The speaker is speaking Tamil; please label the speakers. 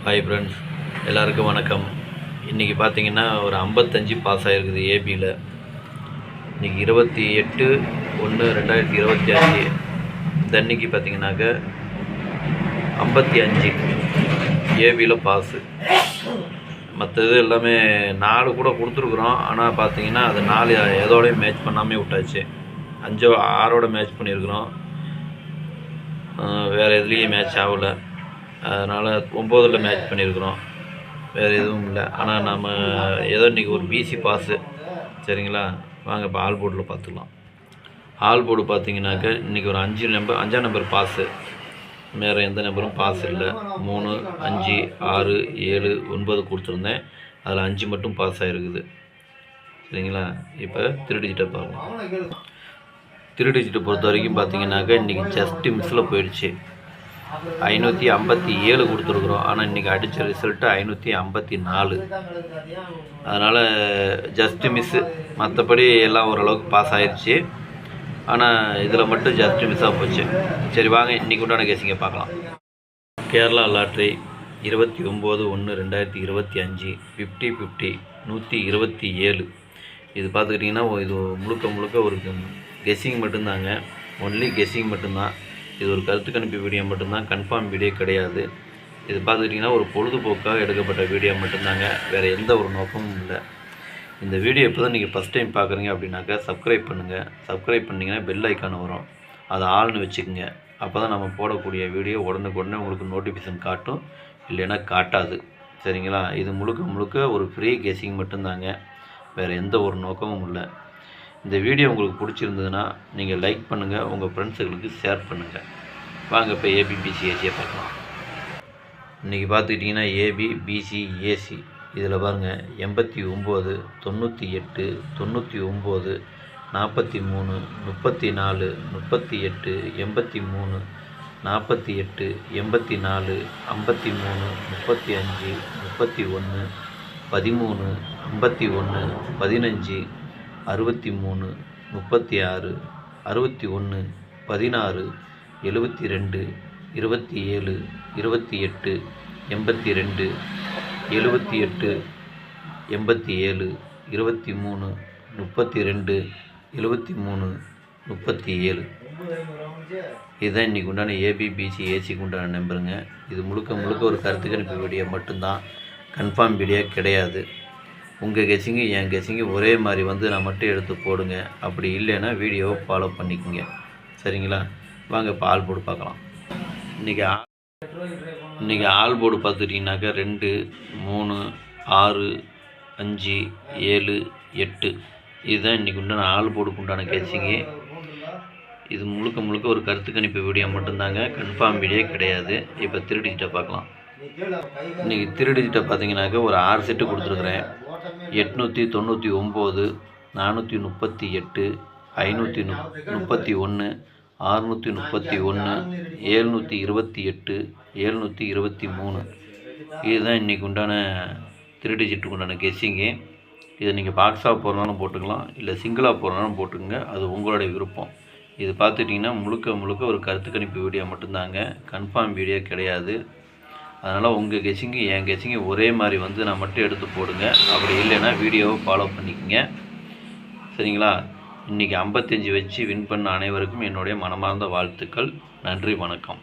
Speaker 1: ஹாய் ஃப்ரெண்ட்ஸ், எல்லாருக்கும் வணக்கம். இன்றைக்கி பார்த்தீங்கன்னா ஒரு 55 பாஸ் ஆகிருக்குது ஏபியில். இன்றைக்கி 28/1/2025 இந்த அன்றைக்கி பார்த்தீங்கன்னாக்க 55 ஏபியில் பாஸு. மற்றது எல்லாமே 4 கூட கொடுத்துருக்குறோம். ஆனால் பார்த்தீங்கன்னா அது 4 எதோடையும் மேட்ச் பண்ணாமே விட்டாச்சு. 5 6ஓட மேட்ச் பண்ணியிருக்கிறோம். வேறு எதுலேயும் மேட்ச் ஆகலை. அதனால் 9ல் மேட்ச் பண்ணியிருக்கிறோம். வேறு எதுவும் இல்லை. ஆனால் நம்ம ஏதோ இன்றைக்கி ஒரு பிசி பாஸு. சரிங்களா, வாங்க இப்போ ஆல் போர்டில் பார்த்துக்கலாம். ஆல் போர்டு பார்த்தீங்கன்னாக்க இன்றைக்கி ஒரு 5ஆம் நம்பர் பாஸு. வேறு எந்த நம்பரும் பாஸ் இல்லை. 3, 5, 6, 7, 9 கொடுத்துருந்தேன். அதில் 5 மட்டும் பாஸ் ஆகிருக்குது. சரிங்களா, இப்போ 3 டிஜிட்டை பாருங்கள். 3 டிஜிட்டை பொறுத்த வரைக்கும் பார்த்தீங்கன்னாக்க இன்றைக்கி ஜஸ்ட்டு மிஸ்ஸில் போயிடுச்சு. 557 கொடுத்துருக்குறோம். ஆனால் இன்றைக்கி அடித்த ரிசல்ட்டு 554. அதனால் ஜஸ்ட்டு மிஸ்ஸு. மற்றபடி எல்லாம் ஓரளவுக்கு பாஸ் ஆகிடுச்சு. ஆனால் இதில் மட்டும் ஜஸ்ட்டு மிஸ்ஸாக போச்சு. சரி வாங்க இன்றைக்கி உண்டான கேசிங்க பார்க்கலாம். கேரளா லாட்ரி 29/1/2025 50/50 127. இது பார்த்துக்கிட்டிங்கன்னா இது முழுக்க ஒரு கெஸ்ஸிங் மட்டும்தாங்க. ஒன்லி கெஸ்ஸிங் மட்டும்தான். இது ஒரு கருத்து கணிப்பு வீடியோ மட்டும்தான், கன்ஃபார்ம் வீடியோ கிடையாது. இது பார்த்துக்கிட்டிங்கன்னா ஒரு பொழுதுபோக்காக எடுக்கப்பட்ட வீடியோ மட்டும்தாங்க. வேறு எந்த ஒரு நோக்கமும் இல்லை. இந்த வீடியோ இப்போ தான் நீங்கள் ஃபஸ்ட் டைம் பார்க்குறீங்க அப்படின்னாக்கா சப்ஸ்கிரைப் பண்ணுங்கள். சப்ஸ்கிரைப் பண்ணிங்கன்னா பெல் ஐக்கான் வரும், அதை ஆள்னு வச்சுக்கோங்க. அப்போ தான் நம்ம போடக்கூடிய வீடியோ உடனுக்குடனே உங்களுக்கு நோட்டிஃபிகேஷன் காட்டும், இல்லைன்னா காட்டாது. சரிங்களா, இது முழுக்க ஒரு ஃப்ரீ கெஸ்ஸிங் மட்டும்தாங்க. வேறு எந்த ஒரு நோக்கமும் இல்லை. இந்த வீடியோ உங்களுக்கு பிடிச்சிருந்ததுன்னா நீங்கள் லைக் பண்ணுங்கள், உங்கள் ஃப்ரெண்ட்ஸுகளுக்கு ஷேர் பண்ணுங்கள். வாங்க இப்போ ஏபி பிசி ஏசியை பார்க்கலாம். இன்றைக்கி பார்த்துக்கிட்டிங்கன்னா ஏபி பிசி ஏசி இதில் பாருங்கள் 89, 98, 99, 43, 34, 38, 83, 48, 84, 53, 35, 31, 13, 51, 15, 63, 36, 61, 16, 72, 27, 28, 82, 78, 87, 23, 32, 73, 37. இதுதான் இன்றைக்கி உண்டான ஏபிபிசி ஏசிக்கு உண்டான நம்பருங்க. இது முழுக்க ஒரு கருத்து கணிப்பு வீடியோ மட்டும்தான், கன்ஃபார்ம் வீடியோ கிடையாது. உங்கள் கெஸ்ஸிங்கு என் கெஸ்ஸிங்கு ஒரே மாதிரி வந்து நான் மட்டும் எடுத்து போடுங்க. அப்படி இல்லைன்னா வீடியோவை ஃபாலோ பண்ணிக்கோங்க. சரிங்களா, வாங்க இப்போ ஆல் போர்டு பார்க்கலாம். இன்றைக்கி ஆல் போர்டு பார்த்துட்டிங்கனாக்கா 2, 3, 6, 5, 7, 8. இதுதான் இன்றைக்கி உண்டான ஆல் போர்டுக்கு உண்டான கெஸ்ஸிங்கு. இது முழுக்க ஒரு கருத்து கணிப்பு வீடியோ மட்டும்தாங்க, கன்ஃபார்ம் வீடியோ கிடையாது. இப்போ 3 டிஜிட்டை பார்க்கலாம். இன்றைக்கி 3 டிஜிட்டை பார்த்தீங்கன்னாக்கா ஒரு 6 செட்டு கொடுத்துருக்குறேன். 899, 438, 531, 631, 728, 723. இதுதான் இன்றைக்கி உண்டான 3 டிஜிட்டுக்கு உண்டான கெஸ்ஸிங்கு. இதை நீங்கள் பாக்ஸாக போகிறனாலும் போட்டுக்கலாம், இல்லை சிங்கிளாக போகிறனாலும் போட்டுக்கோங்க, அது உங்களுடைய விருப்பம். இது பார்த்துட்டிங்கன்னா முழுக்க ஒரு கருத்து கணிப்பு வீடியோ மட்டும்தாங்க, கன்ஃபார்ம் வீடியோ கிடையாது. அதனால் உங்கள் கெஸ்ஸிங்கு என் கெஸ்ஸிங்கு ஒரே மாதிரி வந்து நான் மட்டும் எடுத்து போடுங்க. அப்படி இல்லைன்னா வீடியோவை ஃபாலோ பண்ணிக்கோங்க. சரிங்களா, இன்றைக்கி 55 வச்சு வின் பண்ண அனைவருக்கும் என்னுடைய மனமார்ந்த வாழ்த்துக்கள். நன்றி, வணக்கம்.